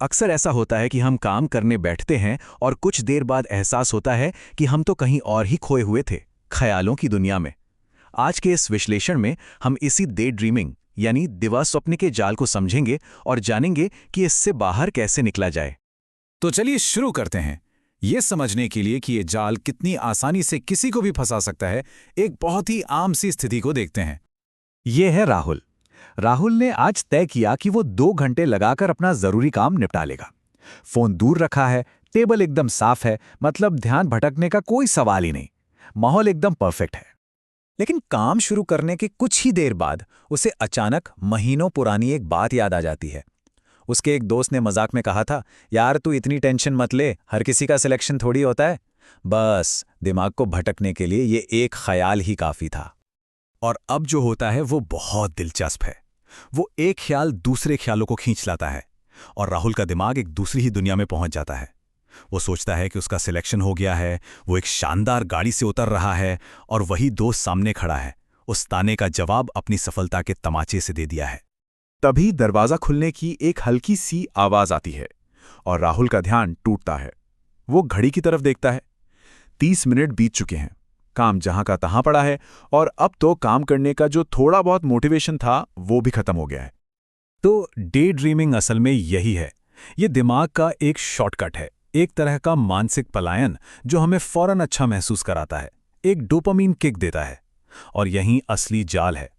अक्सर ऐसा होता है कि हम काम करने बैठते हैं और कुछ देर बाद एहसास होता है कि हम तो कहीं और ही खोए हुए थे, ख्यालों की दुनिया में। आज के इस विश्लेषण में हम इसी डे ड्रीमिंग यानी दिवा स्वप्न के जाल को समझेंगे और जानेंगे कि इससे बाहर कैसे निकला जाए। तो चलिए शुरू करते हैं। ये समझने के लिए कि ये जाल कितनी आसानी से किसी को भी फंसा सकता है, एक बहुत ही आम सी स्थिति को देखते हैं। ये है राहुल। राहुल ने आज तय किया कि वो 2 घंटे लगाकर अपना जरूरी काम निपटा लेगा। फोन दूर रखा है, टेबल एकदम साफ है, मतलब ध्यान भटकने का कोई सवाल ही नहीं। माहौल एकदम परफेक्ट है। लेकिन काम शुरू करने के कुछ ही देर बाद उसे अचानक महीनों पुरानी एक बात याद आ जाती है। उसके एक दोस्त ने मजाक में कहा था, यार तू इतनी टेंशन मत ले, हर किसी का सिलेक्शन थोड़ी होता है। बस दिमाग को भटकने के लिए ये एक ख्याल ही काफी था। और अब जो होता है वो बहुत दिलचस्प है। वो एक ख्याल दूसरे ख्यालों को खींच लाता है और राहुल का दिमाग एक दूसरी ही दुनिया में पहुंच जाता है। वो सोचता है कि उसका सिलेक्शन हो गया है, वो एक शानदार गाड़ी से उतर रहा है और वही दोस्त सामने खड़ा है, उस ताने का जवाब अपनी सफलता के तमाचे से दे दिया है। तभी दरवाजा खुलने की एक हल्की सी आवाज आती है और राहुल का ध्यान टूटता है। वो घड़ी की तरफ देखता है। 30 मिनट बीत चुके हैं। काम जहां का तहां पड़ा है और अब तो काम करने का जो थोड़ा बहुत मोटिवेशन था वो भी खत्म हो गया है। तो डे ड्रीमिंग असल में यही है। ये दिमाग का एक शॉर्टकट है, एक तरह का मानसिक पलायन जो हमें फौरन अच्छा महसूस कराता है, एक डोपामीन किक देता है। और यही असली जाल है।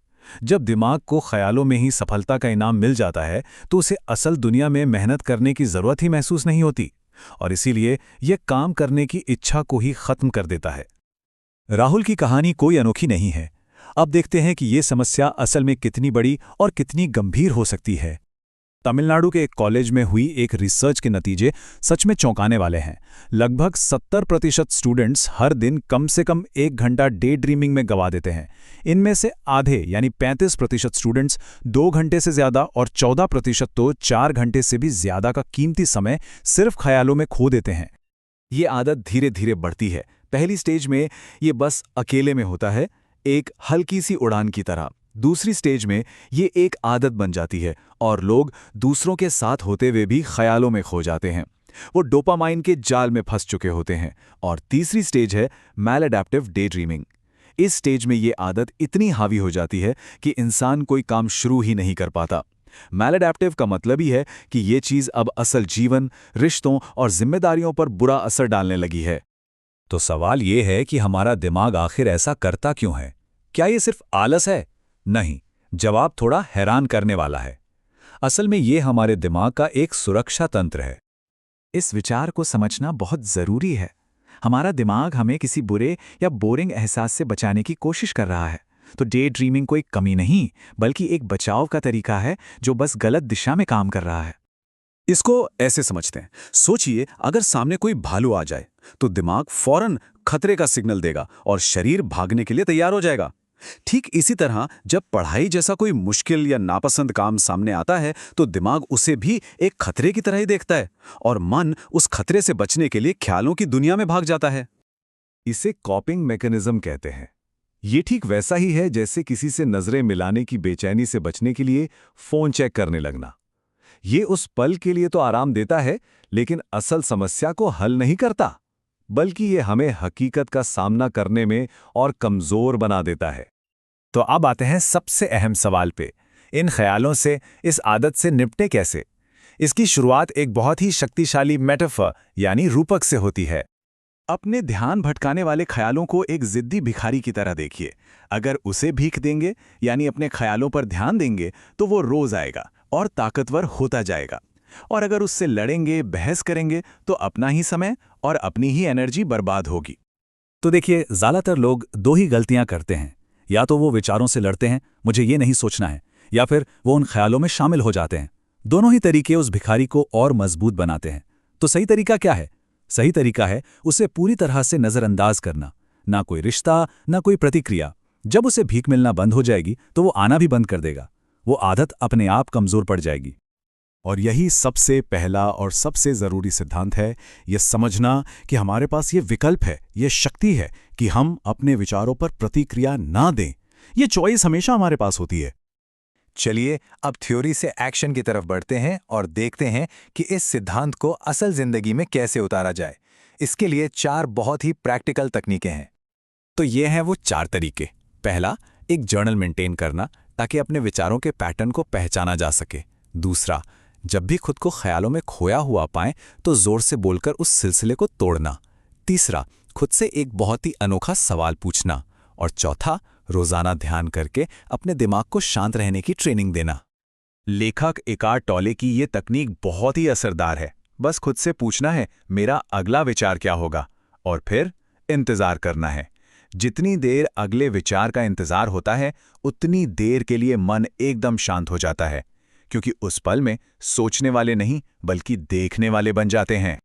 जब दिमाग को ख्यालों में ही सफलता का इनाम मिल जाता है तो उसे असल दुनिया में मेहनत करने की जरूरत ही महसूस नहीं होती और इसीलिए यह काम करने की इच्छा को ही खत्म कर देता है। राहुल की कहानी कोई अनोखी नहीं है। अब देखते हैं कि ये समस्या असल में कितनी बड़ी और कितनी गंभीर हो सकती है। तमिलनाडु के एक कॉलेज में हुई एक रिसर्च के नतीजे सच में चौंकाने वाले हैं। लगभग 70% स्टूडेंट्स हर दिन कम से कम 1 घंटा डे ड्रीमिंग में गवा देते हैं। इनमें से आधे यानी 35% स्टूडेंट्स 2 घंटे से ज्यादा और 14% तो 4 घंटे से भी ज्यादा का कीमती समय सिर्फ ख्यालों में खो देते हैं। ये आदत धीरे धीरे बढ़ती है। पहली स्टेज में ये बस अकेले में होता है, एक हल्की सी उड़ान की तरह। दूसरी स्टेज में ये एक आदत बन जाती है और लोग दूसरों के साथ होते हुए भी ख्यालों में खो जाते हैं। वो डोपामाइन के जाल में फंस चुके होते हैं। और तीसरी स्टेज है मैलअडैप्टिव डे ड्रीमिंग। इस स्टेज में ये आदत इतनी हावी हो जाती है कि इंसान कोई काम शुरू ही नहीं कर पाता। मैलअडैप्टिव का मतलब ही है कि ये चीज अब असल जीवन, रिश्तों और जिम्मेदारियों पर बुरा असर डालने लगी है। तो सवाल ये है कि हमारा दिमाग आखिर ऐसा करता क्यों है? क्या ये सिर्फ आलस है? नहीं, जवाब थोड़ा हैरान करने वाला है। असल में ये हमारे दिमाग का एक सुरक्षा तंत्र है। इस विचार को समझना बहुत जरूरी है। हमारा दिमाग हमें किसी बुरे या बोरिंग एहसास से बचाने की कोशिश कर रहा है। तो डे ड्रीमिंग कोई कमी नहीं, बल्कि एक बचाव का तरीका है जो बस गलत दिशा में काम कर रहा है। इसको ऐसे समझते हैं। सोचिए, अगर सामने कोई भालू आ जाए तो दिमाग फौरन खतरे का सिग्नल देगा और शरीर भागने के लिए तैयार हो जाएगा। ठीक इसी तरह जब पढ़ाई जैसा कोई मुश्किल या नापसंद काम सामने आता है तो दिमाग उसे भी एक खतरे की तरह ही देखता है और मन उस खतरे से बचने के लिए ख्यालों की दुनिया में भाग जाता है। इसे कॉपिंग मैकेनिज्म कहते हैं। ये ठीक वैसा ही है जैसे किसी से नजरें मिलाने की बेचैनी से बचने के लिए फोन चेक करने लगना। ये उस पल के लिए तो आराम देता है, लेकिन असल समस्या को हल नहीं करता, बल्कि ये हमें हकीकत का सामना करने में और कमजोर बना देता है। तो अब आते हैं सबसे अहम सवाल पे। इन ख्यालों से, इस आदत से निपटे कैसे? इसकी शुरुआत एक बहुत ही शक्तिशाली मेटाफर यानी रूपक से होती है। अपने ध्यान भटकाने वाले ख्यालों को एक जिद्दी भिखारी की तरह देखिए। अगर उसे भीख देंगे यानी अपने ख्यालों पर ध्यान देंगे तो वो रोज आएगा और ताकतवर होता जाएगा। और अगर उससे लड़ेंगे, बहस करेंगे तो अपना ही समय और अपनी ही एनर्जी बर्बाद होगी। तो देखिए, ज्यादातर लोग 2 ही गलतियां करते हैं। या तो वो विचारों से लड़ते हैं, मुझे ये नहीं सोचना है, या फिर वो उन ख्यालों में शामिल हो जाते हैं। दोनों ही तरीके उस भिखारी को और मजबूत बनाते हैं। तो सही तरीका क्या है? सही तरीका है उसे पूरी तरह से नजरअंदाज करना। ना कोई रिश्ता, ना कोई प्रतिक्रिया। जब उसे भीख मिलना बंद हो जाएगी तो वो आना भी बंद कर देगा। वो आदत अपने आप कमजोर पड़ जाएगी। और यही सबसे पहला और सबसे जरूरी सिद्धांत है, यह समझना कि हमारे पास ये विकल्प है, ये शक्ति है कि हम अपने विचारों पर प्रतिक्रिया ना दें। ये चॉइस हमेशा हमारे पास होती है। चलिए अब थ्योरी से एक्शन की तरफ बढ़ते हैं और देखते हैं कि इस सिद्धांत को असल जिंदगी में कैसे उतारा जाए। इसके लिए 4 बहुत ही प्रैक्टिकल तकनीकें हैं। तो ये हैं वो 4 तरीके। पहला, एक जर्नल मेंटेन करना ताकि अपने विचारों के पैटर्न को पहचाना जा सके। दूसरा, जब भी खुद को ख्यालों में खोया हुआ पाएं तो जोर से बोलकर उस सिलसिले को तोड़ना। तीसरा, खुद से एक बहुत ही अनोखा सवाल पूछना। और चौथा, रोजाना ध्यान करके अपने दिमाग को शांत रहने की ट्रेनिंग देना। लेखक एकार्ट टॉले की ये तकनीक बहुत ही असरदार है। बस खुद से पूछना है, मेरा अगला विचार क्या होगा, और फिर इंतजार करना है। जितनी देर अगले विचार का इंतजार होता है, उतनी देर के लिए मन एकदम शांत हो जाता है, क्योंकि उस पल में सोचने वाले नहीं बल्कि देखने वाले बन जाते हैं।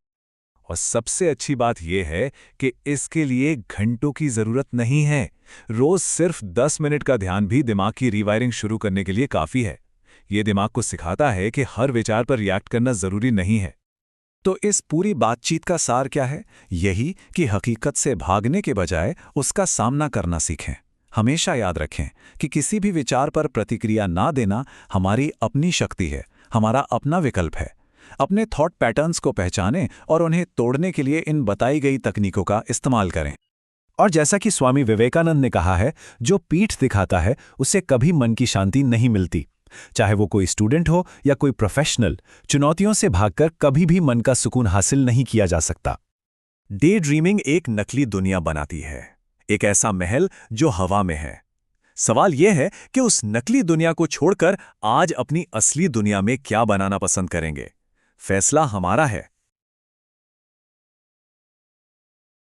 और सबसे अच्छी बात यह है कि इसके लिए घंटों की जरूरत नहीं है। रोज सिर्फ 10 मिनट का ध्यान भी दिमाग की रीवायरिंग शुरू करने के लिए काफी है। ये दिमाग को सिखाता है कि हर विचार पर रिएक्ट करना जरूरी नहीं है। तो इस पूरी बातचीत का सार क्या है? यही कि हकीकत से भागने के बजाय उसका सामना करना सीखें। हमेशा याद रखें कि किसी भी विचार पर प्रतिक्रिया ना देना हमारी अपनी शक्ति है, हमारा अपना विकल्प है। अपने थॉट पैटर्न्स को पहचानें और उन्हें तोड़ने के लिए इन बताई गई तकनीकों का इस्तेमाल करें। और जैसा कि स्वामी विवेकानंद ने कहा है, जो पीठ दिखाता है उसे कभी मन की शांति नहीं मिलती। चाहे वो कोई स्टूडेंट हो या कोई प्रोफेशनल, चुनौतियों से भागकर कभी भी मन का सुकून हासिल नहीं किया जा सकता। डे ड्रीमिंग एक नकली दुनिया बनाती है, एक ऐसा महल जो हवा में है। सवाल यह है कि उस नकली दुनिया को छोड़कर आज अपनी असली दुनिया में क्या बनाना पसंद करेंगे। फैसला हमारा है।